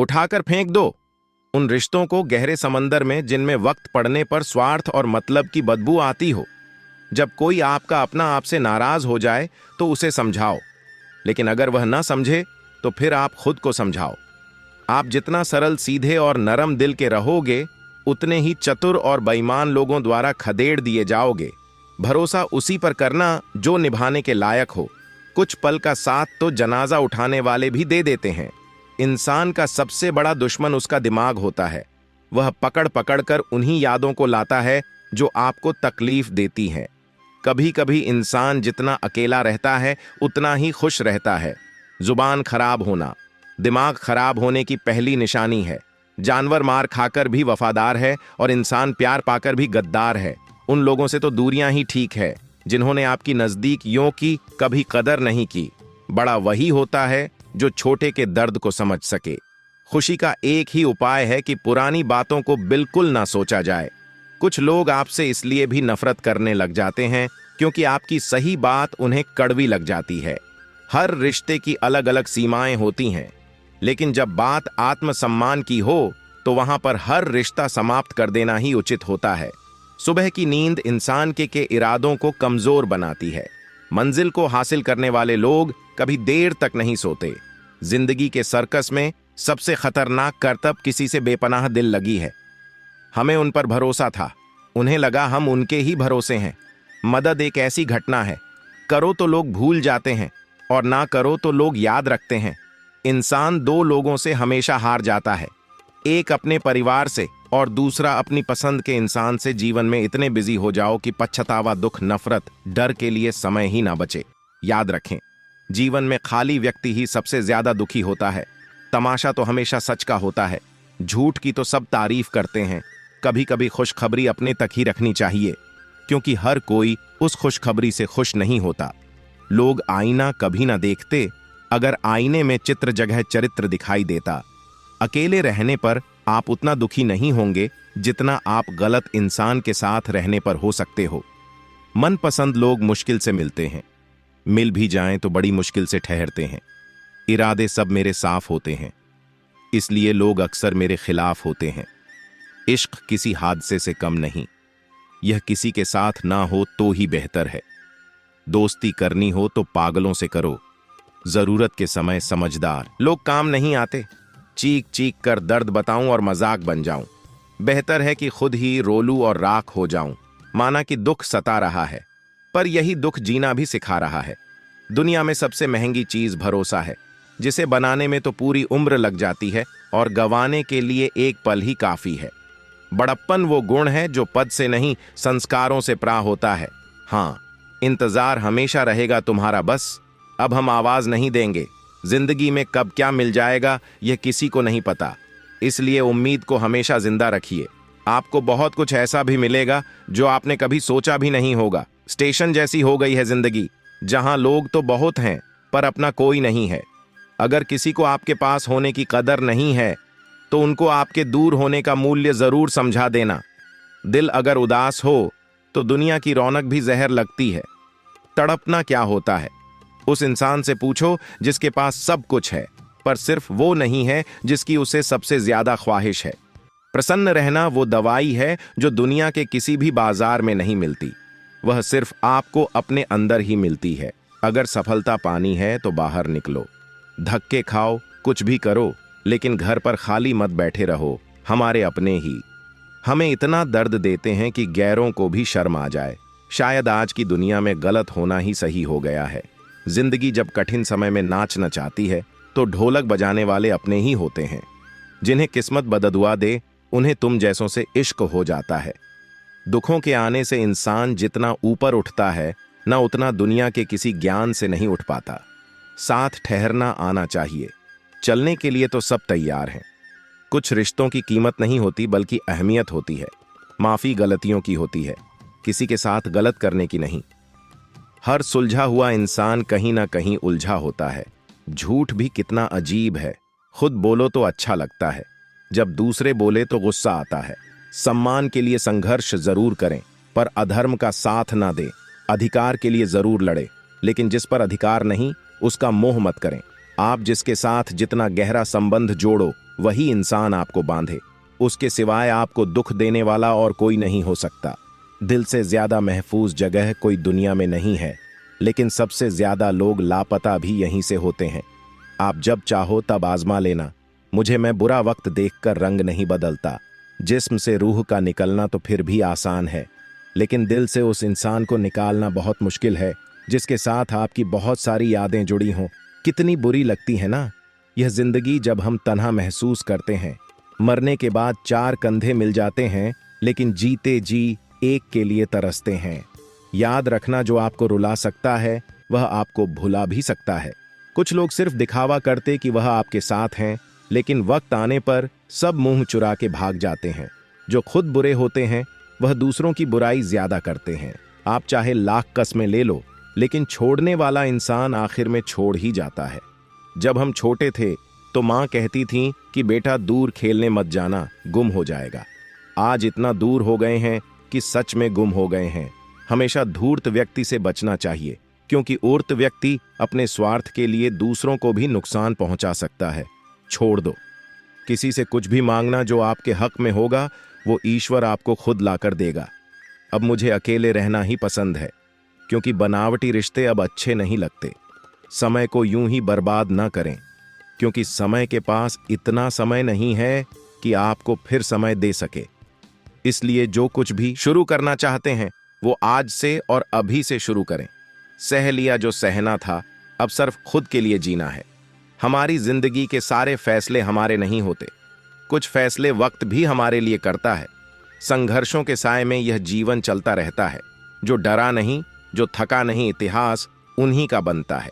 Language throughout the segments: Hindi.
उठाकर फेंक दो उन रिश्तों को गहरे समंदर में जिनमें वक्त पड़ने पर स्वार्थ और मतलब की बदबू आती हो। जब कोई आपका अपना आपसे नाराज हो जाए तो उसे समझाओ, लेकिन अगर वह ना समझे तो फिर आप खुद को समझाओ। आप जितना सरल, सीधे और नरम दिल के रहोगे, उतने ही चतुर और बेईमान लोगों द्वारा खदेड़ दिए जाओगे। भरोसा उसी पर करना जो निभाने के लायक हो। कुछ पल का साथ तो जनाजा उठाने वाले भी दे देते हैं। इंसान का सबसे बड़ा दुश्मन उसका दिमाग होता है। वह पकड़ पकड़ कर उन्हीं यादों को लाता है जो आपको तकलीफ देती हैं। कभी कभी इंसान जितना अकेला रहता है उतना ही खुश रहता है। जुबान खराब होना दिमाग खराब होने की पहली निशानी है। जानवर मार खाकर भी वफादार है और इंसान प्यार पाकर भी गद्दार है। उन लोगों से तो दूरियां ही ठीक है जिन्होंने आपकी नजदीकियों की कभी कदर नहीं की। बड़ा वही होता है जो छोटे के दर्द को समझ सके। खुशी का एक ही उपाय है कि पुरानी बातों को बिल्कुल ना सोचा जाए। कुछ लोग आपसे इसलिए भी नफरत करने लग जाते हैं क्योंकि आपकी सही बात उन्हें कड़वी लग जाती है। हर रिश्ते की अलग अलग सीमाएं होती हैं, लेकिन जब बात आत्मसम्मान की हो तो वहां पर हर रिश्ता समाप्त कर देना ही उचित होता है। सुबह की नींद इंसान के इरादों को कमजोर बनाती है। मंजिल को हासिल करने वाले लोग कभी देर तक नहीं सोते। जिंदगी के सर्कस में सबसे खतरनाक करतब किसी से बेपनाह दिल लगी है। हमें उन पर भरोसा था, उन्हें लगा हम उनके ही भरोसे हैं। मदद एक ऐसी घटना है, करो तो लोग भूल जाते हैं और ना करो तो लोग याद रखते हैं। इंसान दो लोगों से हमेशा हार जाता है, एक अपने परिवार से और दूसरा अपनी पसंद के इंसान से। जीवन में इतने बिजी हो जाओ कि पछतावा, दुख, नफरत, डर के लिए समय ही ना बचे। याद रखें, जीवन में खाली व्यक्ति ही सबसे ज्यादा दुखी होता है। तमाशा तो हमेशा सच का होता है। झूठ की तो सब तारीफ करते हैं। कभी कभी खुशखबरी अपने तक ही रखनी चाहिए, क्योंकि हर कोई उस खुशखबरी से खुश नहीं होता। लोग आईना कभी ना देखते अगर आईने में चित्र जगह चरित्र दिखाई देता। अकेले रहने पर आप उतना दुखी नहीं होंगे जितना आप गलत इंसान के साथ रहने पर हो सकते हो। मनपसंद लोग मुश्किल से मिलते हैं, मिल भी जाएं तो बड़ी मुश्किल से ठहरते हैं। इरादे सब मेरे साफ होते हैं, इसलिए लोग अक्सर मेरे खिलाफ होते हैं। इश्क किसी हादसे से कम नहीं, यह किसी के साथ ना हो तो ही बेहतर है। दोस्ती करनी हो तो पागलों से करो, जरूरत के समय समझदार लोग काम नहीं आते। चीख चीख कर दर्द बताऊं और मजाक बन जाऊं, बेहतर है कि खुद ही रोलूं और राख हो जाऊं। माना कि दुख सता रहा है, पर यही दुख जीना भी सिखा रहा है। दुनिया में सबसे महंगी चीज भरोसा है, जिसे बनाने में तो पूरी उम्र लग जाती है और गंवाने के लिए एक पल ही काफी है। बड़प्पन वो गुण है जो पद से नहीं, संस्कारों से प्रा होता है। हाँ, इंतजार हमेशा रहेगा तुम्हारा, बस अब हम आवाज नहीं देंगे। जिंदगी में कब क्या मिल जाएगा यह किसी को नहीं पता, इसलिए उम्मीद को हमेशा जिंदा रखिए। आपको बहुत कुछ ऐसा भी मिलेगा जो आपने कभी सोचा भी नहीं होगा। स्टेशन जैसी हो गई है जिंदगी, जहां लोग तो बहुत हैं पर अपना कोई नहीं है। अगर किसी को आपके पास होने की कदर नहीं है तो उनको आपके दूर होने का मूल्य जरूर समझा देना। दिल अगर उदास हो तो दुनिया की रौनक भी जहर लगती है। तड़पना क्या होता है, उस इंसान से पूछो जिसके पास सब कुछ है पर सिर्फ वो नहीं है जिसकी उसे सबसे ज्यादा ख्वाहिश है। प्रसन्न रहना वो दवाई है जो दुनिया के किसी भी बाजार में नहीं मिलती, वह सिर्फ आपको अपने अंदर ही मिलती है। अगर सफलता पानी है तो बाहर निकलो, धक्के खाओ, कुछ भी करो, लेकिन घर पर खाली मत बैठे रहो। हमारे अपने ही हमें इतना दर्द देते हैं कि गैरों को भी शर्म आ जाए। शायद आज की दुनिया में गलत होना ही सही हो गया है। जिंदगी जब कठिन समय में नाच नचाती है तो ढोलक बजाने वाले अपने ही होते हैं। जिन्हें किस्मत बददुआ दे उन्हें तुम जैसों से इश्क हो जाता है। दुखों के आने से इंसान जितना ऊपर उठता है ना उतना दुनिया के किसी ज्ञान से नहीं उठ पाता। साथ ठहरना आना चाहिए, चलने के लिए तो सब तैयार हैं। कुछ रिश्तों की कीमत नहीं होती बल्कि अहमियत होती है। माफी गलतियों की होती है, किसी के साथ गलत करने की नहीं। हर सुलझा हुआ इंसान कहीं ना कहीं उलझा होता है। झूठ भी कितना अजीब है, खुद बोलो तो अच्छा लगता है, जब दूसरे बोले तो गुस्सा आता है। सम्मान के लिए संघर्ष जरूर करें पर अधर्म का साथ ना दें। अधिकार के लिए जरूर लड़े, लेकिन जिस पर अधिकार नहीं उसका मोह मत करें। आप जिसके साथ जितना गहरा संबंध जोड़ो वही इंसान आपको बांधे। उसके सिवाय आपको दुख देने वाला और कोई नहीं हो सकता। दिल से ज्यादा महफूज जगह कोई दुनिया में नहीं है, लेकिन सबसे ज्यादा लोग लापता भी यहीं से होते हैं। आप जब चाहो तब आजमा लेना। मुझे मैं बुरा वक्त देखकर रंग नहीं बदलता। जिस्म से रूह का निकलना तो फिर भी आसान है, लेकिन दिल से उस इंसान को निकालना बहुत मुश्किल है जिसके साथ आपकी बहुत सारी यादें जुड़ी हों। कितनी बुरी लगती है ना यह जिंदगी जब हम तन्हा महसूस करते हैं। मरने के बाद चार कंधे मिल जाते हैं, लेकिन जीते जी एक के लिए तरसते हैं। याद रखना, जो आपको रुला सकता है वह आपको भुला भी सकता है। कुछ लोग सिर्फ दिखावा करते कि वह आपके साथ हैं, लेकिन वक्त आने पर सब मुंह चुरा के भाग जाते हैं। जो खुद बुरे होते हैं वह दूसरों की बुराई ज्यादा करते हैं। आप चाहे लाख कस्में ले लो, लेकिन छोड़ने वाला इंसान आखिर में छोड़ ही जाता है। जब हम छोटे थे तो माँ कहती थी कि बेटा दूर खेलने मत जाना, गुम हो जाएगा। आज इतना दूर हो गए हैं कि सच में गुम हो गए हैं। हमेशा धूर्त व्यक्ति से बचना चाहिए, क्योंकि ऊर्त व्यक्ति अपने स्वार्थ के लिए दूसरों को भी नुकसान पहुंचा सकता है। छोड़ दो। किसी से कुछ भी मांगना जो आपके हक में होगा वो ईश्वर आपको खुद लाकर देगा। अब मुझे अकेले रहना ही पसंद है, क्योंकि बनावटी रिश्ते अब अच्छे नहीं लगते। समय को यूं ही बर्बाद ना करें, क्योंकि समय के पास इतना समय नहीं है कि आपको फिर समय दे सके। इसलिए जो कुछ भी शुरू करना चाहते हैं वो आज से और अभी से शुरू करें। सह लिया जो सहना था, अब सिर्फ खुद के लिए जीना है। हमारी जिंदगी के सारे फैसले हमारे नहीं होते, कुछ फैसले वक्त भी हमारे लिए करता है। संघर्षों के साए में यह जीवन चलता रहता है। जो डरा नहीं, जो थका नहीं, इतिहास उन्हीं का बनता है।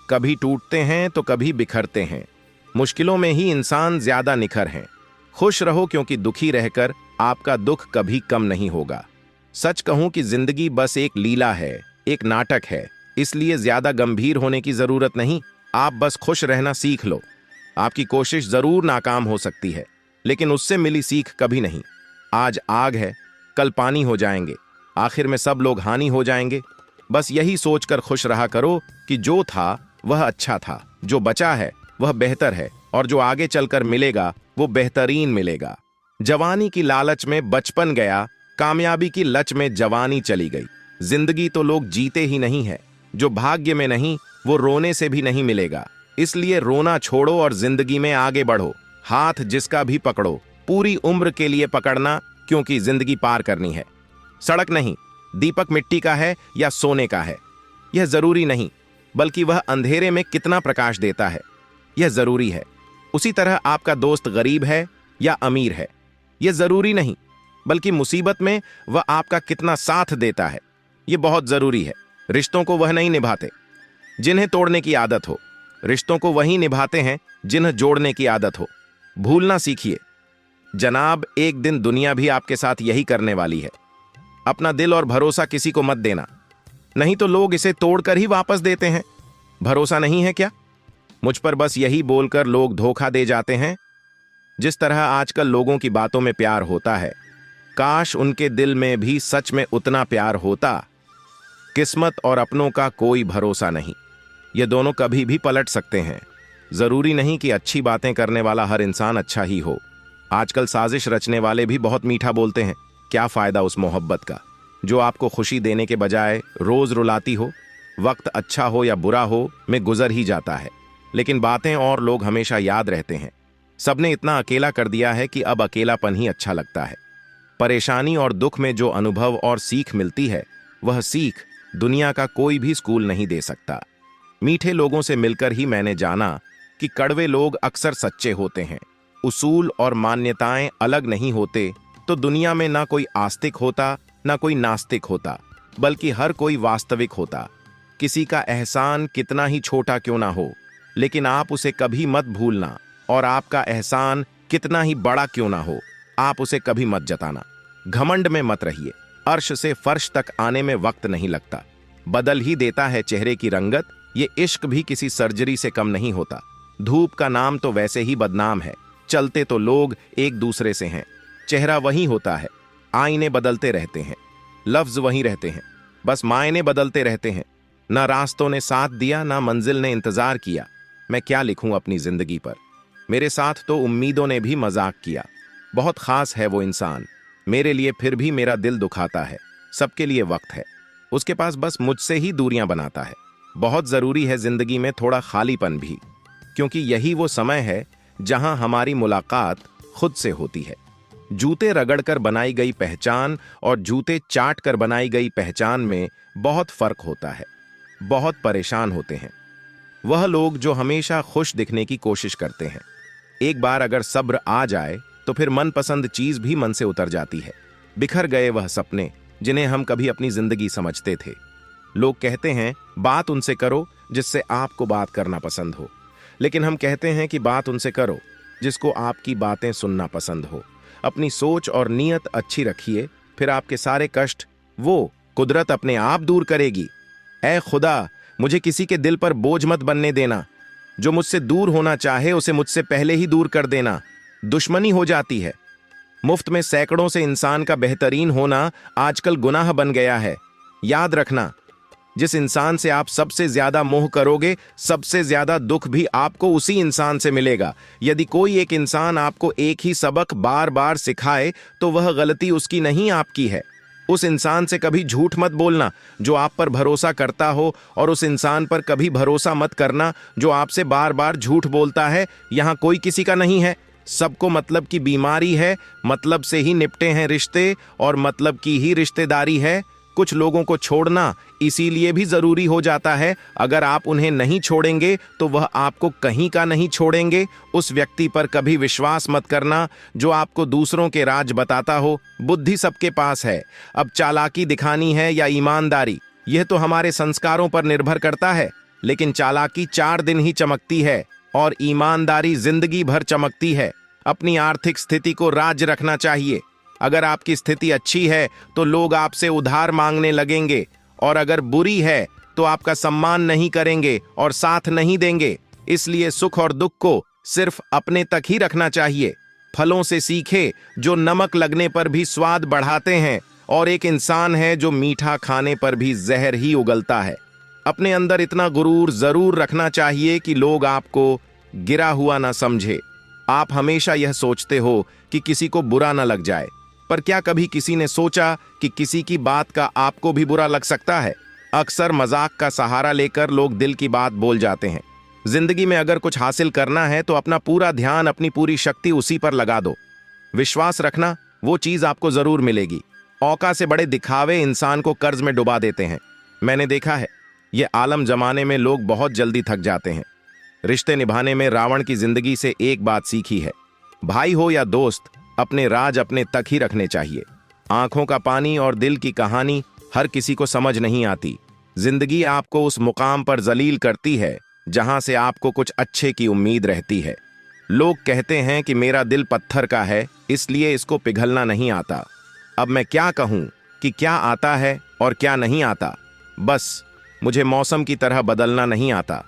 कभी टूटते हैं तो कभी बिखरते हैं। मुश्किलों में ही इंसान ज्यादा निखर हैं। खुश रहो, क्योंकि दुखी रहकर आपका दुख कभी कम नहीं होगा। सच कहूं कि जिंदगी बस एक लीला है, एक नाटक है, इसलिए ज्यादा गंभीर होने की जरूरत नहीं। आप बस खुश रहना सीख लो। आपकी कोशिश जरूर नाकाम हो सकती है, लेकिन उससे मिली सीख कभी नहीं। आज आग है, कल पानी हो जाएंगे, आखिर में सब लोग हानि हो जाएंगे। बस यही सोचकर खुश रहा करो कि जो था वह अच्छा था, जो बचा है वह बेहतर है, और जो आगे चलकर मिलेगा वो बेहतरीन मिलेगा। जवानी की लालच में बचपन गया, कामयाबी की लच में जवानी चली गई। जिंदगी तो लोग जीते ही नहीं है, जो भाग्य में नहीं वो रोने से भी नहीं मिलेगा। इसलिए रोना छोड़ो और जिंदगी में आगे बढ़ो। हाथ जिसका भी पकड़ो, पूरी उम्र के लिए पकड़ना, क्योंकि जिंदगी पार करनी है। सड़क नहीं, दीपक मिट्टी का है या सोने का है, यह जरूरी नहीं, बल्कि वह अंधेरे में कितना प्रकाश देता है यह जरूरी है। उसी तरह आपका दोस्त गरीब है या अमीर है, यह जरूरी नहीं, बल्कि मुसीबत में वह आपका कितना साथ देता है यह बहुत जरूरी है। रिश्तों को वह नहीं निभाते जिन्हें तोड़ने की आदत हो, रिश्तों को वही निभाते हैं जिन्हें जोड़ने की आदत हो। भूलना सीखिए जनाब, एक दिन दुनिया भी आपके साथ यही करने वाली है। अपना दिल और भरोसा किसी को मत देना, नहीं तो लोग इसे तोड़कर ही वापस देते हैं। भरोसा नहीं है क्या? मुझ पर बस यही बोलकर लोग धोखा दे जाते हैं। जिस तरह आजकल लोगों की बातों में प्यार होता है, काश उनके दिल में भी सच में उतना प्यार होता। किस्मत और अपनों का कोई भरोसा नहीं, ये दोनों कभी भी पलट सकते हैं। जरूरी नहीं कि अच्छी बातें करने वाला हर इंसान अच्छा ही हो। आजकल साजिश रचने वाले भी बहुत मीठा बोलते हैं। क्या फायदा उस मोहब्बत का जो आपको खुशी देने के बजाय रोज रुलाती हो। वक्त अच्छा हो या बुरा हो में गुजर ही जाता है, लेकिन बातें और लोग हमेशा याद रहते हैं। सबने इतना अकेला कर दिया है कि अब अकेलापन ही अच्छा लगता है। परेशानी और दुख में जो अनुभव और सीख मिलती है, वह सीख दुनिया का कोई भी स्कूल नहीं दे सकता। मीठे लोगों से मिलकर ही मैंने जाना कि कड़वे लोग अक्सर सच्चे होते हैं। उसूल और मान्यताएं अलग नहीं होते तो दुनिया में ना कोई आस्तिक होता ना कोई नास्तिक होता, बल्कि हर कोई वास्तविक होता। किसी का एहसान कितना ही छोटा क्यों ना हो, लेकिन आप उसे कभी मत भूलना, और आपका एहसान कितना ही बड़ा क्यों ना हो, आप उसे कभी मत जताना। घमंड में मत रहिए, अर्श से फर्श तक आने में वक्त नहीं लगता, बदल ही देता है चेहरे की रंगत। ये इश्क भी किसी सर्जरी से कम नहीं होता। धूप का नाम तो वैसे ही बदनाम है, चलते तो लोग एक दूसरे से हैं। चेहरा वही होता है, आईने बदलते रहते हैं, लफ्ज वही रहते हैं, बस मायने बदलते रहते हैं। ना रास्तों ने साथ दिया, ना मंजिल ने इंतजार किया। मैं क्या लिखूं अपनी जिंदगी पर। मेरे साथ तो उम्मीदों ने भी मजाक किया। बहुत खास है वो इंसान मेरे लिए, फिर भी मेरा दिल दुखाता है। सबके लिए वक्त है, उसके पास बस मुझसे ही दूरियां बनाता है। बहुत जरूरी है जिंदगी में थोड़ा खालीपन भी, क्योंकि यही वो समय है जहां हमारी मुलाकात खुद से होती है। जूते रगड़कर बनाई गई पहचान और जूते चाट कर बनाई गई पहचान में बहुत फर्क होता है। बहुत परेशान होते हैं वह लोग जो हमेशा खुश दिखने की कोशिश करते हैं। एक बार अगर सब्र आ जाए तो फिर मनपसंद चीज भी मन से उतर जाती है। बिखर गए वह सपने जिन्हें हम कभी अपनी जिंदगी समझते थे। लोग कहते हैं बात उनसे करो जिससे आपको बात करना पसंद हो, लेकिन हम कहते हैं कि बात उनसे करो जिसको आपकी बातें सुनना पसंद हो। अपनी सोच और नीयत अच्छी रखिए, फिर आपके सारे कष्ट वो कुदरत अपने आप दूर करेगी। ऐ खुदा, मुझे किसी के दिल पर बोझ मत बनने देना। जो मुझसे दूर होना चाहे उसे मुझसे पहले ही दूर कर देना। दुश्मनी हो जाती है। मुफ्त में सैकड़ों से इंसान का बेहतरीन होना आजकल गुनाह बन गया है। याद रखना, जिस इंसान से आप सबसे ज्यादा मोह करोगे, सबसे ज्यादा दुख भी आपको उसी इंसान से मिलेगा। यदि कोई एक इंसान आपको एक ही सबक बार बार सिखाए तो वह गलती उसकी नहीं, आपकी है। उस इंसान से कभी झूठ मत बोलना जो आप पर भरोसा करता हो, और उस इंसान पर कभी भरोसा मत करना जो आपसे बार बार झूठ बोलता है। यहां कोई किसी का नहीं है। सबको मतलब की बीमारी है। मतलब से ही निपटे हैं रिश्ते और मतलब की ही रिश्तेदारी है। कुछ लोगों को छोड़ना इसीलिए भी जरूरी हो जाता है। अगर आप उन्हें नहीं छोड़ेंगे तो वह आपको कहीं का नहीं छोड़ेंगे। उस व्यक्ति पर कभी विश्वास मत करना जो आपको दूसरों के राज बताता हो। बुद्धि सबके पास है, अब चालाकी दिखानी है या ईमानदारी, यह तो हमारे संस्कारों पर निर्भर करता है। लेकिन चालाकी 4 दिन ही चमकती है और ईमानदारी जिंदगी भर चमकती है। अपनी आर्थिक स्थिति को राज रखना चाहिए। अगर आपकी स्थिति अच्छी है तो लोग आपसे उधार मांगने लगेंगे, और अगर बुरी है तो आपका सम्मान नहीं करेंगे और साथ नहीं देंगे। इसलिए सुख और दुख को सिर्फ अपने तक ही रखना चाहिए। फलों से सीखे जो नमक लगने पर भी स्वाद बढ़ाते हैं, और एक इंसान है जो मीठा खाने पर भी जहर ही उगलता है। अपने अंदर इतना गुरूर जरूर रखना चाहिए कि लोग आपको गिरा हुआ ना समझे। आप हमेशा यह सोचते हो कि किसी को बुरा ना लग जाए, पर क्या कभी किसी ने सोचा कि किसी की बात का आपको भी बुरा लग सकता है? अक्सर मजाक का सहारा लेकर लोग दिल की बात बोल जाते हैं। जिंदगी में अगर कुछ हासिल करना है तो अपना पूरा ध्यान, अपनी पूरी शक्ति उसी पर लगा दो। विश्वास रखना, वो चीज आपको जरूर मिलेगी। औका से बड़े दिखावे इंसान को कर्ज में डुबा देते हैं। मैंने देखा है, ये आलम जमाने में लोग बहुत जल्दी थक जाते हैं। रिश्ते निभाने में रावण की जिंदगी से एक बात सीखी है, भाई हो या दोस्त, अपने राज अपने तक ही रखने चाहिए। आंखों का पानी और दिल की कहानी हर किसी को समझ नहीं आती। जिंदगी आपको उस मुकाम पर जलील करती है जहां से आपको कुछ अच्छे की उम्मीद रहती है। लोग कहते हैं कि मेरा दिल पत्थर का है, इसलिए इसको पिघलना नहीं आता। अब मैं क्या कहूं कि क्या आता है और क्या नहीं आता। बस मुझे मौसम की तरह बदलना नहीं आता।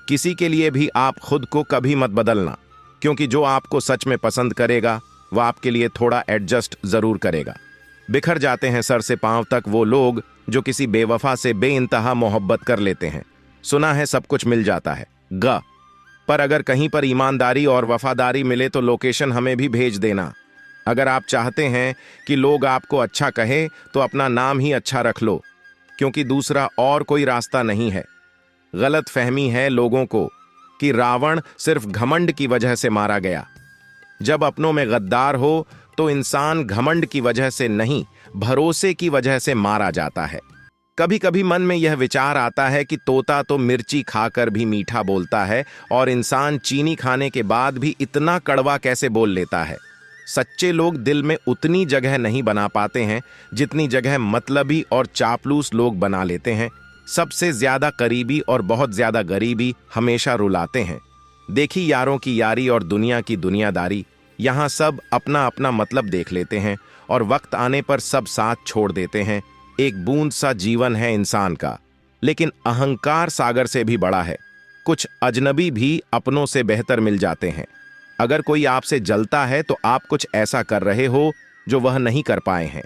किसी के लिए भी आप खुद को कभी मत बदलना, क्योंकि जो आपको सच में पसंद करेगा वह आपके लिए थोड़ा एडजस्ट जरूर करेगा। बिखर जाते हैं सर से पांव तक वो लोग जो किसी बेवफा से बेइंतहा मोहब्बत कर लेते हैं। सुना है सब कुछ मिल जाता है पर अगर कहीं पर ईमानदारी और वफादारी मिले तो लोकेशन हमें भी भेज देना। अगर आप चाहते हैं कि लोग आपको अच्छा कहे तो अपना नाम ही अच्छा रख लो, क्योंकि दूसरा और कोई रास्ता नहीं है। गलत फहमी है लोगों को कि रावण सिर्फ घमंड की वजह से मारा गया। जब अपनों में गद्दार हो तो इंसान घमंड की वजह से नहीं, भरोसे की वजह से मारा जाता है। कभी कभी मन में यह विचार आता है कि तोता तो मिर्ची खाकर भी मीठा बोलता है, और इंसान चीनी खाने के बाद भी इतना कड़वा कैसे बोल लेता है। सच्चे लोग दिल में उतनी जगह नहीं बना पाते हैं जितनी जगह मतलबी और चापलूस लोग बना लेते हैं। सबसे ज्यादा करीबी और बहुत ज्यादा गरीबी हमेशा रुलाते हैं। देखी यारों की यारी और दुनिया की दुनियादारी, यहाँ सब अपना अपना मतलब देख लेते हैं और वक्त आने पर सब साथ छोड़ देते हैं। एक बूंद सा जीवन है इंसान का, लेकिन अहंकार सागर से भी बड़ा है। कुछ अजनबी भी अपनों से बेहतर मिल जाते हैं। अगर कोई आपसे जलता है तो आप कुछ ऐसा कर रहे हो जो वह नहीं कर पाए हैं।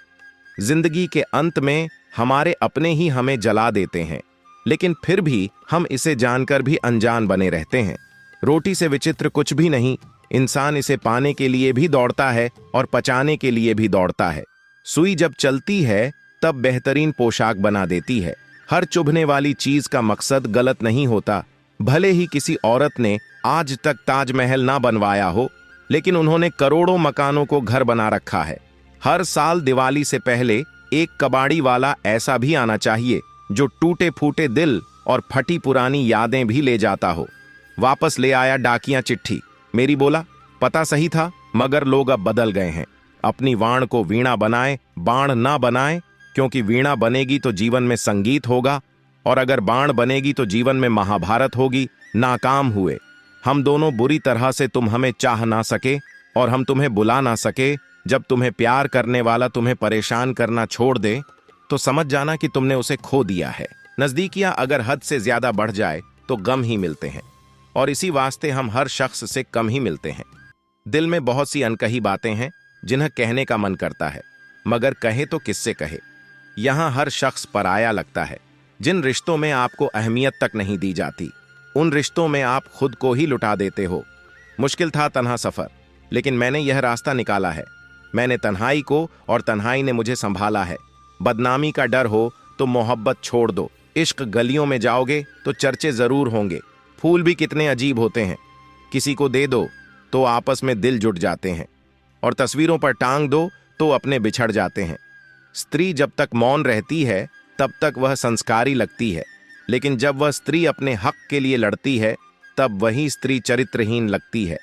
जिंदगी के अंत में हमारे अपने ही हमें जला देते हैं, लेकिन फिर भी हम इसे जानकर भी अनजान बने रहते हैं। रोटी से विचित्र कुछ भी नहीं। इंसान इसे पाने के लिए भी दौड़ता है और पचाने के लिए भी दौड़ता है। सुई जब चलती है तब बेहतरीन पोशाक बना देती है। हर चुभने वाली चीज का मकसद गलत नहीं होता। भले ही किसी औरत ने आज तक ताजमहल ना बनवाया हो, लेकिन उन्होंने करोड़ों मकानों को घर बना रखा है। हर साल दिवाली से पहले एक कबाड़ी वाला ऐसा भी आना चाहिए जो टूटे फूटे दिल और फटी पुरानी यादें भी ले जाता हो। वापस ले आया डाकिया चिट्ठी। मेरी बोला, पता सही था, मगर लोग अब बदल गए हैं। अपनी वाण को वीणा बनाए, बाण ना बनाए, क्योंकि वीणा बनेगी तो जीवन में संगीत होगा, और अगर बाण बनेगी तो जीवन में महाभारत होगी। नाकाम हुए हम दोनों बुरी तरह से। तुम हमें चाह ना सके और हम तुम्हें बुला ना सके। जब तुम्हें प्यार करने वाला तुम्हें परेशान करना छोड़ दे तो समझ जाना कि तुमने उसे खो दिया है। नजदीकियां अगर हद से ज्यादा बढ़ जाए तो गम ही मिलते हैं, और इसी वास्ते हम हर शख्स से कम ही मिलते हैं। दिल में बहुत सी अनकही बातें हैं जिन्हें कहने का मन करता है, मगर कहे तो किससे कहे। यहां हर शख्स पराया लगता है। जिन रिश्तों में आपको अहमियत तक नहीं दी जाती, उन रिश्तों में आप खुद को ही लुटा देते हो। मुश्किल था तन्हा सफर, लेकिन मैंने यह रास्ता निकाला है। मैंने तन्हाई को और तन्हाई ने मुझे संभाला है। बदनामी का डर हो तो मोहब्बत छोड़ दो। इश्क गलियों में जाओगे तो चर्चे जरूर होंगे। फूल भी कितने अजीब होते हैं, किसी को दे दो तो आपस में दिल जुट जाते हैं, और तस्वीरों पर टांग दो तो अपने बिछड़ जाते हैं। स्त्री जब तक मौन रहती है तब तक वह संस्कारी लगती है, लेकिन जब वह स्त्री अपने हक के लिए लड़ती है तब वही स्त्री चरित्रहीन लगती है।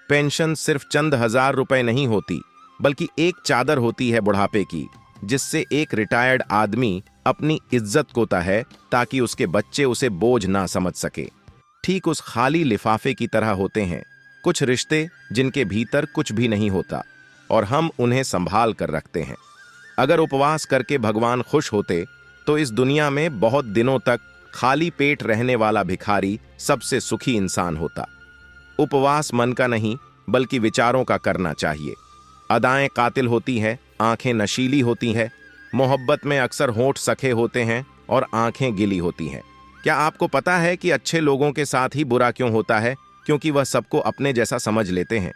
पेंशन सिर्फ चंद हजार रुपए नहीं होती, बल्कि एक चादर होती है बुढ़ापे की, जिससे एक रिटायर्ड आदमी अपनी इज्जत कोता है ताकि उसके बच्चे उसे बोझ ना समझ सके। ठीक उस खाली लिफाफे की तरह होते हैं कुछ रिश्ते जिनके भीतर कुछ भी नहीं होता, और हम उन्हें संभाल कर रखते हैं। अगर उपवास करके भगवान खुश होते तो इस दुनिया में बहुत दिनों तक खाली पेट रहने वाला भिखारी सबसे सुखी इंसान होता। उपवास मन का नहीं बल्कि विचारों का करना चाहिए। अदाएं कातिल होती हैं, आंखें नशीली होती हैं। मोहब्बत में अक्सर होंठ सखे होते हैं और आंखें गिली होती हैं। क्या आपको पता है कि अच्छे लोगों के साथ ही बुरा क्यों होता है? क्योंकि वह सबको अपने जैसा समझ लेते हैं।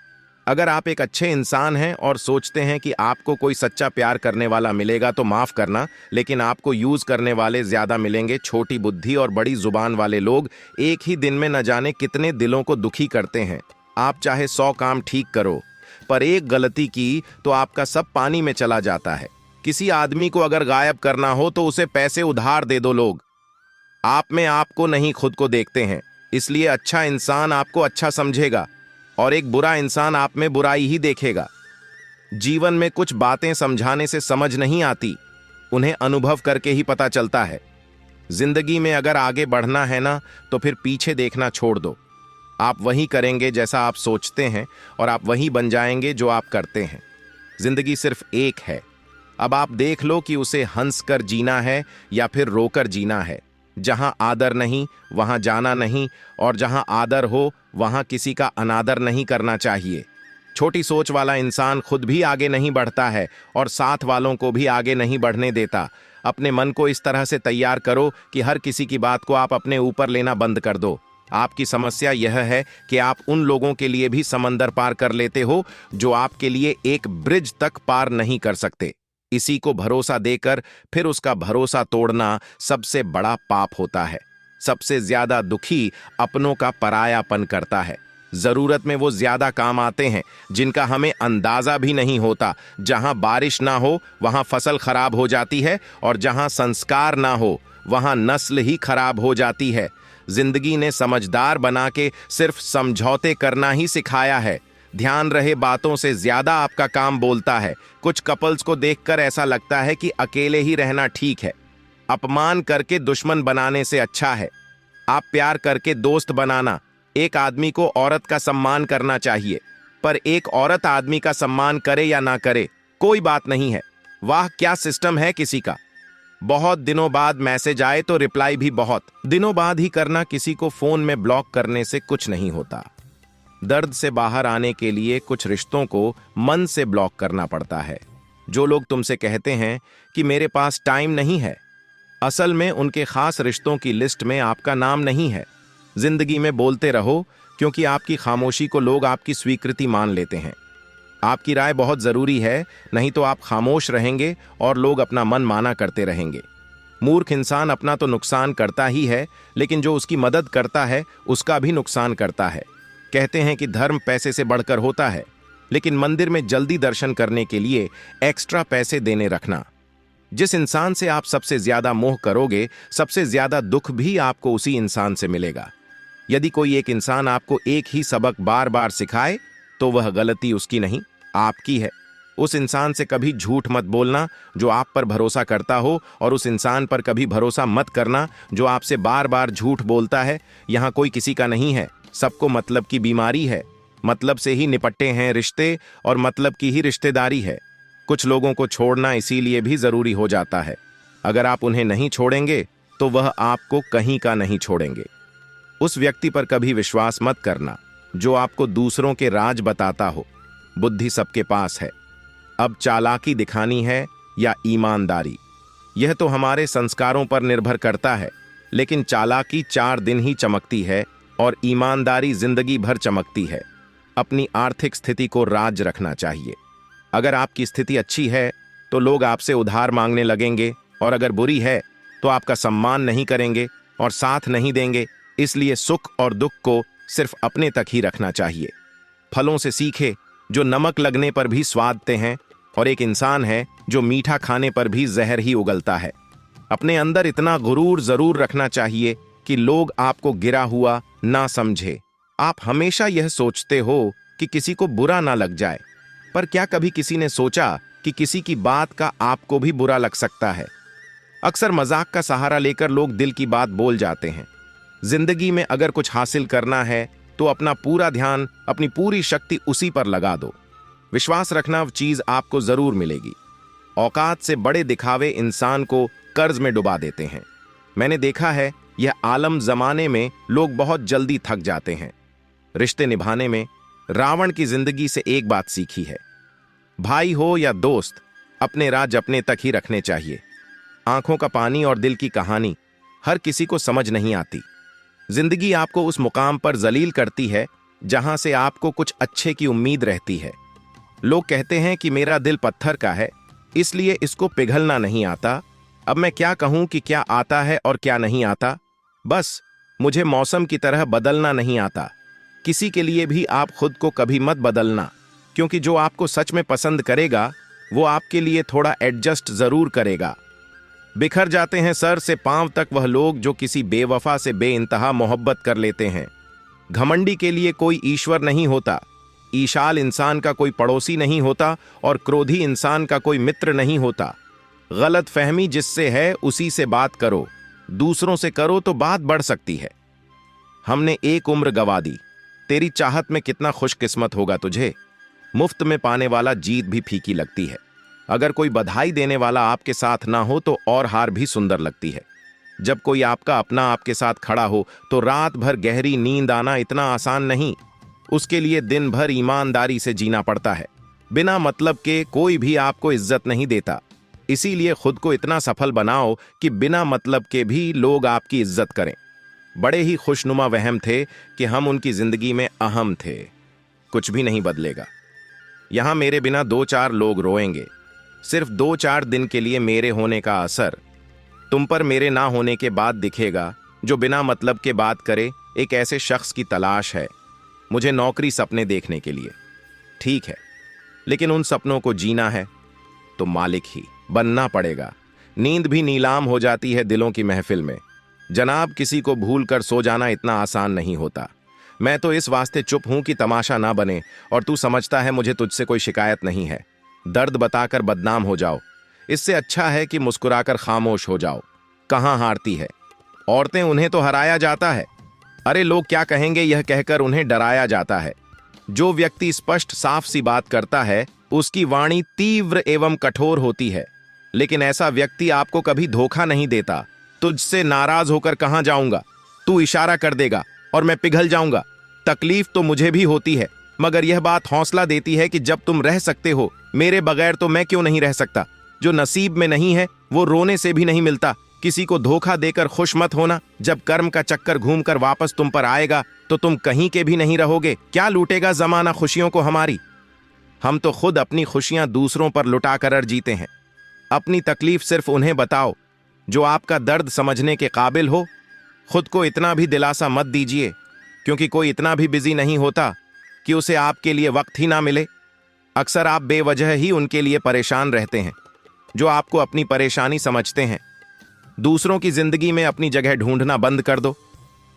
अगर आप एक अच्छे इंसान हैं और सोचते हैं कि आपको कोई सच्चा प्यार करने वाला मिलेगा तो माफ करना, लेकिन आपको यूज करने वाले ज्यादा मिलेंगे। छोटी बुद्धि और बड़ी जुबान वाले लोग एक ही दिन में न जाने कितने दिलों को दुखी करते हैं। आप चाहे 100 काम ठीक करो, पर एक गलती की तो आपका सब पानी में चला जाता है। किसी आदमी को अगर गायब करना हो तो उसे पैसे उधार दे दो। लोग आप में आपको नहीं खुद को देखते हैं, इसलिए अच्छा इंसान आपको अच्छा समझेगा और एक बुरा इंसान आप में बुराई ही देखेगा। जीवन में कुछ बातें समझाने से समझ नहीं आती, उन्हें अनुभव करके ही पता चलता है। जिंदगी में अगर आगे बढ़ना है ना, तो फिर पीछे देखना छोड़ दो। आप वही करेंगे जैसा आप सोचते हैं, और आप वही बन जाएंगे जो आप करते हैं। जिंदगी सिर्फ एक है, अब आप देख लो कि उसे हंसकर जीना है या फिर रोकर जीना है। जहां आदर नहीं वहां जाना नहीं, और जहां आदर हो वहां किसी का अनादर नहीं करना चाहिए। छोटी सोच वाला इंसान खुद भी आगे नहीं बढ़ता है और साथ वालों को भी आगे नहीं बढ़ने देता। अपने मन को इस तरह से तैयार करो कि हर किसी की बात को आप अपने ऊपर लेना बंद कर दो। आपकी समस्या यह है कि आप उन लोगों के लिए भी समंदर पार कर लेते हो जो आपके लिए एक ब्रिज तक पार नहीं कर सकते। इसी को भरोसा देकर फिर उसका भरोसा तोड़ना सबसे बड़ा पाप होता है। सबसे ज्यादा दुखी अपनों का परायापन करता है। जरूरत में वो ज्यादा काम आते हैं जिनका हमें अंदाजा भी नहीं होता। जहां बारिश ना हो वहां फसल खराब हो जाती है, और जहां संस्कार ना हो वहां नस्ल ही खराब हो जाती है। जिंदगी ने समझदार बना के सिर्फ समझौते करना ही सिखाया है। ध्यान रहे, बातों से ज्यादा आपका काम बोलता है। कुछ कपल्स को देखकर ऐसा लगता है कि अकेले ही रहना ठीक है। अपमान करके दुश्मन बनाने से अच्छा है आप प्यार करके दोस्त बनाना। एक आदमी को औरत का सम्मान करना चाहिए, पर एक औरत आदमी का सम्मान करे या ना करे कोई बात नहीं है। वाह क्या सिस्टम है किसी का। बहुत दिनों बाद मैसेज आए तो रिप्लाई भी बहुत दिनों बाद ही करना। किसी को फोन में ब्लॉक करने से कुछ नहीं होता। दर्द से बाहर आने के लिए कुछ रिश्तों को मन से ब्लॉक करना पड़ता है। जो लोग तुमसे कहते हैं कि मेरे पास टाइम नहीं है, असल में उनके खास रिश्तों की लिस्ट में आपका नाम नहीं है। जिंदगी में बोलते रहो क्योंकि आपकी खामोशी को लोग आपकी स्वीकृति मान लेते हैं। आपकी राय बहुत जरूरी है, नहीं तो आप खामोश रहेंगे और लोग अपना मन माना करते रहेंगे। मूर्ख इंसान अपना तो नुकसान करता ही है, लेकिन जो उसकी मदद करता है उसका भी नुकसान करता है। कहते हैं कि धर्म पैसे से बढ़कर होता है, लेकिन मंदिर में जल्दी दर्शन करने के लिए एक्स्ट्रा पैसे देने रखना। जिस इंसान से आप सबसे ज्यादा मोह करोगे, सबसे ज्यादा दुख भी आपको उसी इंसान से मिलेगा। यदि कोई एक इंसान आपको एक ही सबक बार बार सिखाए, तो वह गलती उसकी नहीं, आपकी है। उस इंसान से कभी झूठ मत बोलना जो आप पर भरोसा करता हो, और उस इंसान पर कभी भरोसा मत करना जो आपसे बार बार झूठ बोलता है। यहां कोई किसी का नहीं है, सबको मतलब की बीमारी है। मतलब से ही निपटे हैं रिश्ते, और मतलब की ही रिश्तेदारी है। कुछ लोगों को छोड़ना इसीलिए भी जरूरी हो जाता है। अगर आप उन्हें नहीं छोड़ेंगे तो वह आपको कहीं का नहीं छोड़ेंगे। उस व्यक्ति पर कभी विश्वास मत करना जो आपको दूसरों के राज बताता हो। बुद्धि सबके पास है, अब चालाकी दिखानी है या ईमानदारी, यह तो हमारे संस्कारों पर निर्भर करता है। लेकिन चालाकी 4 दिन ही चमकती है और ईमानदारी जिंदगी भर चमकती है। अपनी आर्थिक स्थिति को राज रखना चाहिए। अगर आपकी स्थिति अच्छी है तो लोग आपसे उधार मांगने लगेंगे, और अगर बुरी है तो आपका सम्मान नहीं करेंगे और साथ नहीं देंगे। इसलिए सुख और दुख को सिर्फ अपने तक ही रखना चाहिए। फलों से सीखे जो नमक लगने पर भी स्वादते हैं, और एक इंसान है जो मीठा खाने पर भी जहर ही उगलता है। अपने अंदर इतना गुरूर जरूर रखना चाहिए कि लोग आपको गिरा हुआ ना समझे। आप हमेशा यह सोचते हो कि किसी को बुरा ना लग जाए, पर क्या कभी किसी ने सोचा कि किसी की बात का आपको भी बुरा लग सकता है? अक्सर मजाक का सहारा लेकर लोग दिल की बात बोल जाते हैं। जिंदगी में अगर कुछ हासिल करना है तो अपना पूरा ध्यान, अपनी पूरी शक्ति उसी पर लगा दो। विश्वास रखना चीज आपको जरूर मिलेगी। औकात से बड़े दिखावे इंसान को कर्ज में डुबा देते हैं। मैंने देखा है, यह आलम जमाने में लोग बहुत जल्दी थक जाते हैं। रिश्ते निभाने में रावण की जिंदगी से एक बात सीखी है, भाई हो या दोस्त, अपने राज अपने तक ही रखने चाहिए। आंखों का पानी और दिल की कहानी हर किसी को समझ नहीं आती। जिंदगी आपको उस मुकाम पर जलील करती है जहां से आपको कुछ अच्छे की उम्मीद रहती है। लोग कहते हैं कि मेरा दिल पत्थर का है, इसलिए इसको पिघलना नहीं आता। अब मैं क्या कहूं कि क्या आता है और क्या नहीं आता? बस मुझे मौसम की तरह बदलना नहीं आता। किसी के लिए भी आप खुद को कभी मत बदलना, क्योंकि जो आपको सच में पसंद करेगा वो आपके लिए थोड़ा एडजस्ट जरूर करेगा। बिखर जाते हैं सर से पांव तक वह लोग जो किसी बेवफा से बेइंतहा मोहब्बत कर लेते हैं। घमंडी के लिए कोई ईश्वर नहीं होता, ईशाल इंसान का कोई पड़ोसी नहीं होता, और क्रोधी इंसान का कोई मित्र नहीं होता। गलत फहमी जिससे है उसी से बात करो, दूसरों से करो तो बात बढ़ सकती है। हमने एक उम्र गवा दी, तेरी चाहत में कितना खुशकिस्मत होगा तुझे। मुफ्त में पाने वाला जीत भी फीकी लगती है। अगर कोई बधाई देने वाला आपके साथ ना हो तो और हार भी सुंदर लगती है। जब कोई आपका अपना आपके साथ खड़ा हो तो रात भर गहरी नींद आना इतना आसान नहीं। उसके लिए दिन भर ईमानदारी से जीना पड़ता है। बिना मतलब के कोई भी आपको इज्जत नहीं देता। इसीलिए खुद को इतना सफल बनाओ कि बिना मतलब के भी लोग आपकी इज्जत करें। बड़े ही खुशनुमा वहम थे कि हम उनकी जिंदगी में अहम थे। कुछ भी नहीं बदलेगा। यहां मेरे बिना 2-4 लोग रोएंगे। सिर्फ 2-4 दिन के लिए मेरे होने का असर तुम पर मेरे ना होने के बाद दिखेगा। जो बिना मतलब के बात करे, एक ऐसे शख्स की तलाश है। मुझे नौकरी सपने देखने के लिए, ठीक है, लेकिन उन सपनों को जीना है तो मालिक ही बनना पड़ेगा। नींद भी नीलाम हो जाती है दिलों की महफिल में। जनाब, किसी को भूल कर सो जाना इतना आसान नहीं होता। मैं तो इस वास्ते चुप हूं कि तमाशा ना बने, और तू समझता है मुझे तुझसे कोई शिकायत नहीं है। दर्द बताकर बदनाम हो जाओ, इससे अच्छा है कि मुस्कुराकर खामोश हो जाओ। कहां हारती है औरतें, उन्हें तो हराया जाता है। अरे लोग क्या कहेंगे यह कहकर उन्हें डराया जाता है। जो व्यक्ति स्पष्ट साफ सी बात करता है उसकी वाणी तीव्र एवं कठोर होती है, लेकिन ऐसा व्यक्ति आपको कभी धोखा नहीं देता। तुझसे नाराज होकर कहां जाऊंगा, तू इशारा कर देगा और मैं पिघल जाऊंगा। तकलीफ तो मुझे भी होती है, मगर यह बात हौसला देती है कि जब तुम रह सकते हो मेरे बगैर तो मैं क्यों नहीं रह सकता। जो नसीब में नहीं है वो रोने से भी नहीं मिलता। किसी को धोखा देकर खुश मत होना। जब कर्म का चक्कर घूमकर वापस तुम पर आएगा तो तुम कहीं के भी नहीं रहोगे। क्या लूटेगा जमाना खुशियों को हमारी? हम तो खुद अपनी खुशियां दूसरों पर लुटा कर जीते हैं। अपनी तकलीफ सिर्फ उन्हें बताओ जो आपका दर्द समझने के काबिल हो। खुद को इतना भी दिलासा मत दीजिए, क्योंकि कोई इतना भी बिजी नहीं होता कि उसे आपके लिए वक्त ही ना मिले। अक्सर आप बेवजह ही उनके लिए परेशान रहते हैं जो आपको अपनी परेशानी समझते हैं। दूसरों की जिंदगी में अपनी जगह ढूंढना बंद कर दो।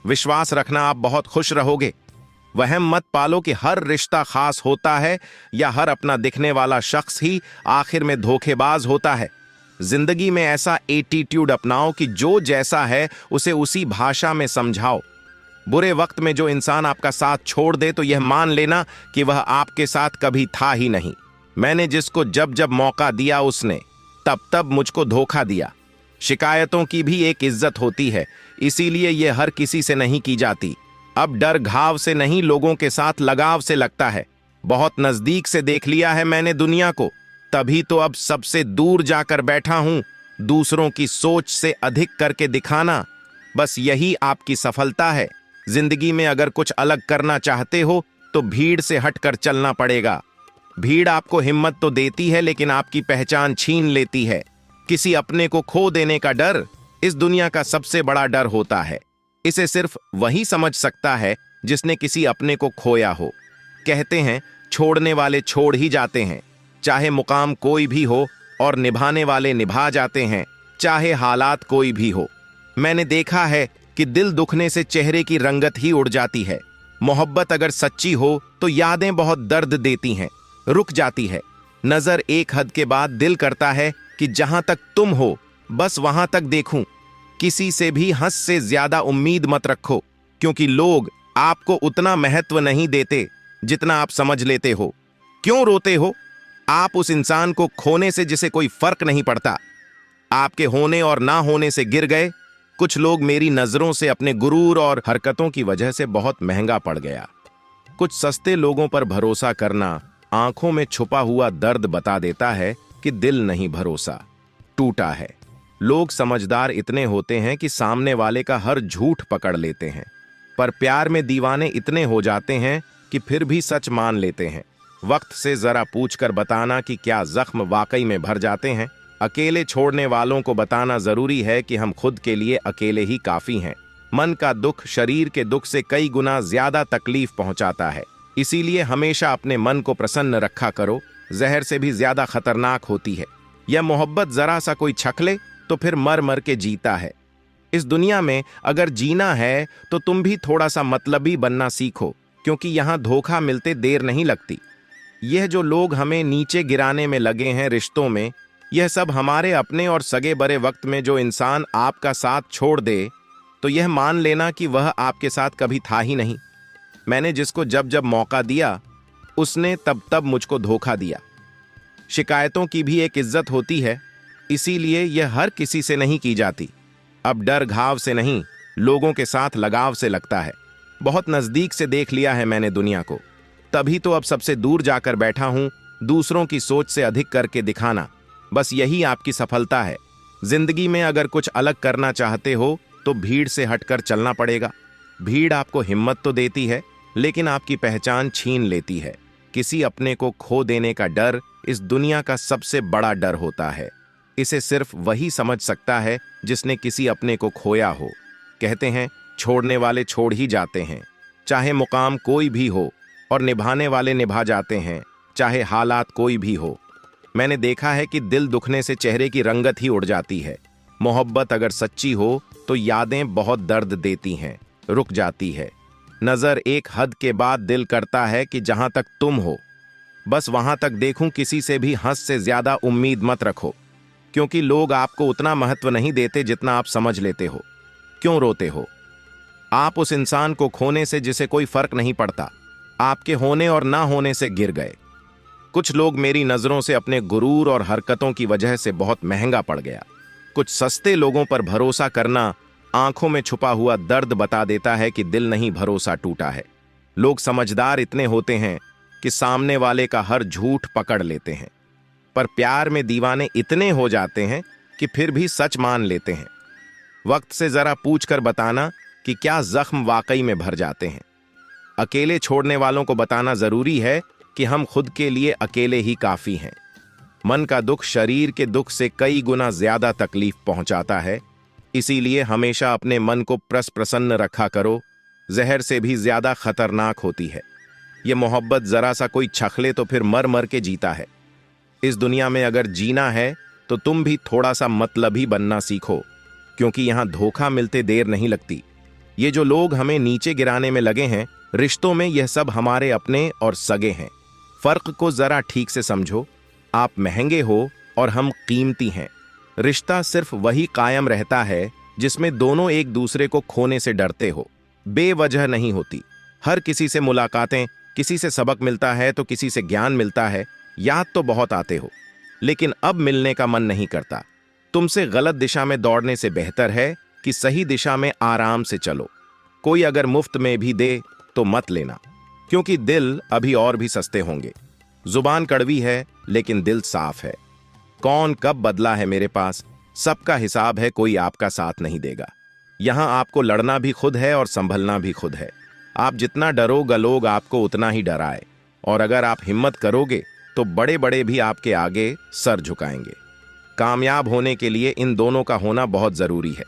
विश्वास रखना आप बहुत खुश रहोगे। वहम मत पालो कि हर रिश्ता खास होता है या हर अपना दिखने वाला शख्स ही आखिर में धोखेबाज होता है। जिंदगी में ऐसा एटीट्यूड अपनाओ कि जो जैसा है उसे उसी भाषा में समझाओ। बुरे वक्त में जो इंसान आपका साथ छोड़ दे तो यह मान लेना कि वह आपके साथ कभी था ही नहीं। मैंने जिसको जब जब मौका दिया उसने तब तब मुझको धोखा दिया। शिकायतों की भी एक इज्जत होती है, इसीलिए यह हर किसी से नहीं की जाती। अब डर घाव से नहीं, लोगों के साथ लगाव से लगता है। बहुत नजदीक से देख लिया है मैंने दुनिया को, तभी तो अब सबसे दूर जाकर बैठा हूं। दूसरों की सोच से अधिक करके दिखाना, बस यही आपकी सफलता है। जिंदगी में अगर कुछ अलग करना चाहते हो तो भीड़ से हटकर चलना पड़ेगा। भीड़ आपको हिम्मत तो देती है लेकिन आपकी पहचान छीन लेती है। किसी अपने को खो देने का डर इस दुनिया का सबसे बड़ा डर होता है। इसे सिर्फ वही समझ सकता है जिसने किसी अपने को खोया हो। कहते हैं छोड़ने वाले छोड़ ही जाते हैं, चाहे मुकाम कोई भी हो, और निभाने वाले निभा जाते हैं, चाहे हालात कोई भी हो। मैंने देखा है कि दिल दुखने से चेहरे की रंगत ही उड़ जाती है। मोहब्बत अगर सच्ची हो तो यादें बहुत दर्द देती हैं, रुक जाती है। नजर एक हद के बाद दिल करता है कि जहां तक तुम हो बस वहां तक देखूं। किसी से भी हंस से ज्यादा उम्मीद मत रखो, क्योंकि लोग आपको उतना महत्व नहीं देते जितना आप समझ लेते हो। क्यों रोते हो आप उस इंसान को खोने से जिसे कोई फर्क नहीं पड़ता? आपके होने और ना होने से गिर गए। कुछ लोग मेरी नजरों से अपने गुरूर और हरकतों की वजह से बहुत महंगा पड़ गया। कुछ सस्ते लोगों पर भरोसा करना आंखों में छुपा हुआ दर्द बता देता है कि दिल नहीं भरोसा टूटा है। लोग समझदार इतने होते हैं कि सामने वाले का हर झूठ पकड़ लेते हैं, पर प्यार में दीवाने इतने हो जाते हैं कि फिर भी सच मान लेते हैं। वक्त से जरा पूछकर बताना कि क्या जख्म वाकई में भर जाते हैं। अकेले छोड़ने वालों को बताना जरूरी है कि हम खुद के लिए अकेले ही काफी हैं। मन का दुख शरीर के दुख से कई गुना ज्यादा तकलीफ पहुंचाता है, इसीलिए हमेशा अपने मन को प्रसन्न रखा करो। जहर से भी ज्यादा खतरनाक होती है। यह मोहब्बत जरा सा कोई छक ले तो फिर मर मर के जीता है। इस दुनिया में अगर जीना है तो तुम भी थोड़ा सा मतलबी बनना सीखो, क्योंकि यहां धोखा मिलते देर नहीं लगती। यह जो लोग हमें नीचे गिराने में लगे हैं रिश्तों में, यह सब हमारे अपने और सगे बड़े वक्त में जो इंसान आपका साथ छोड़ दे तो यह मान लेना कि वह आपके साथ कभी था ही नहीं। मैंने जिसको जब जब मौका दिया उसने तब तब मुझको धोखा दिया। शिकायतों की भी एक इज्जत होती है, इसीलिए यह हर किसी से नहीं की जाती। अब डर घाव से नहीं, लोगों के साथ लगाव से लगता है। बहुत नजदीक से देख लिया है मैंने दुनिया को, तभी तो अब सबसे दूर जाकर बैठा हूं। दूसरों की सोच से अधिक करके दिखाना, बस यही आपकी सफलता है। जिंदगी में अगर कुछ अलग करना चाहते हो तो भीड़ से हटकर चलना पड़ेगा। भीड़ आपको हिम्मत तो देती है लेकिन आपकी पहचान छीन लेती है। किसी अपने को खो देने का डर इस दुनिया का सबसे बड़ा डर होता है। इसे सिर्फ वही समझ सकता है जिसने किसी अपने को खोया हो। कहते हैं छोड़ने वाले छोड़ ही जाते हैं, चाहे मुकाम कोई भी हो, और निभाने वाले निभा जाते हैं, चाहे हालात कोई भी हो। मैंने देखा है कि दिल दुखने से चेहरे की रंगत ही उड़ जाती है। मोहब्बत अगर सच्ची हो तो यादें बहुत दर्द देती हैं, रुक जाती है। नजर एक हद के बाद दिल करता है कि जहां तक तुम हो बस वहां तक देखूं। किसी से भी हंस से ज्यादा उम्मीद मत रखो, क्योंकि लोग आपको उतना महत्व नहीं देते जितना आप समझ लेते हो। क्यों रोते हो आप उस इंसान को खोने से जिसे कोई फर्क नहीं पड़ता? आपके होने और ना होने से गिर गए। कुछ लोग मेरी नजरों से अपने गुरूर और हरकतों की वजह से बहुत महंगा पड़ गया। कुछ सस्ते लोगों पर भरोसा करना आंखों में छुपा हुआ दर्द बता देता है कि दिल नहीं भरोसा टूटा है। लोग समझदार इतने होते हैं कि सामने वाले का हर झूठ पकड़ लेते हैं, पर प्यार में दीवाने इतने हो जाते हैं कि फिर भी सच मान लेते हैं। वक्त से जरा पूछ कर बताना कि क्या जख्म वाकई में भर जाते हैं। अकेले छोड़ने वालों को बताना जरूरी है कि हम खुद के लिए अकेले ही काफी हैं। मन का दुख शरीर के दुख से कई गुना ज्यादा तकलीफ पहुंचाता है, इसीलिए हमेशा अपने मन को प्रसन्न रखा करो। जहर से भी ज्यादा खतरनाक होती है ये मोहब्बत। जरा सा कोई छखले तो फिर मर मर के जीता है। इस दुनिया में अगर जीना है तो तुम भी थोड़ा सा मतलबी बनना सीखो, क्योंकि यहां धोखा मिलते देर नहीं लगती। ये जो लोग हमें नीचे गिराने में लगे हैं, रिश्तों में यह सब हमारे अपने और सगे हैं। फर्क को जरा ठीक से समझो। आप महंगे हो और हम कीमती हैं। रिश्ता सिर्फ वही कायम रहता है जिसमें दोनों एक दूसरे को खोने से डरते हो। बेवजह नहीं होती। हर किसी से मुलाकातें, किसी से सबक मिलता है तो किसी से ज्ञान मिलता है। याद तो बहुत आते हो, लेकिन अब मिलने का मन नहीं करता। तुमसे गलत दिशा में दौड़ने से बेहतर है कि सही दिशा में आराम से चलो। कोई अगर मुफ्त में भी दे तो मत लेना, क्योंकि दिल अभी और भी सस्ते होंगे। जुबान कड़वी है लेकिन दिल साफ है। कौन कब बदला है मेरे पास, सबका हिसाब है, कोई आपका साथ नहीं देगा। यहां आपको लड़ना भी खुद है और संभलना भी खुद है। आप जितना डरोगे लोग आपको उतना ही डराए, और अगर आप हिम्मत करोगे तो बड़े बड़े भी आपके आगे सर झुकाएंगे। कामयाब होने के लिए इन दोनों का होना बहुत जरूरी है।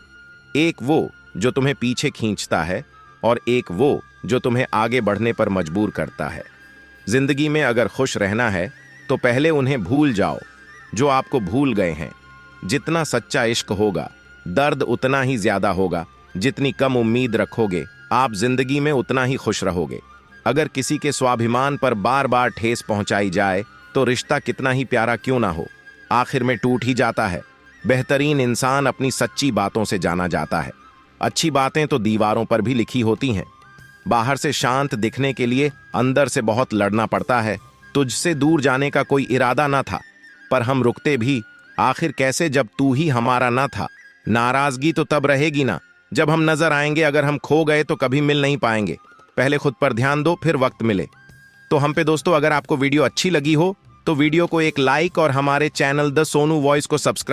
एक वो जो तुम्हें पीछे खींचता है, और एक वो जो तुम्हें आगे बढ़ने पर मजबूर करता है। जिंदगी में अगर खुश रहना है तो पहले उन्हें भूल जाओ जो आपको भूल गए हैं। जितना सच्चा इश्क होगा, दर्द उतना ही ज्यादा होगा। जितनी कम उम्मीद रखोगे, आप जिंदगी में उतना ही खुश रहोगे। अगर किसी के स्वाभिमान पर बार बार ठेस पहुंचाई जाए तो रिश्ता कितना ही प्यारा क्यों ना हो, आखिर में टूट ही जाता है। बेहतरीन इंसान अपनी सच्ची बातों से जाना जाता है। अच्छी बातें तो दीवारों पर भी लिखी होती हैं। बाहर से शांत दिखने के लिए अंदर से बहुत लड़ना पड़ता है। तुझसे दूर जाने का कोई इरादा ना था, पर हम रुकते भी आखिर कैसे जब तू ही हमारा ना था। नाराजगी तो तब रहेगी ना जब हम नजर आएंगे। अगर हम खो गए तो कभी मिल नहीं पाएंगे। पहले खुद पर ध्यान दो, फिर वक्त मिले। तो हम पे दोस्तों, अगर आपको वीडियो अच्छी लगी हो तो वीडियो को एक लाइक और हमारे चैनल द सोनू वॉइस को सब्सक्राइब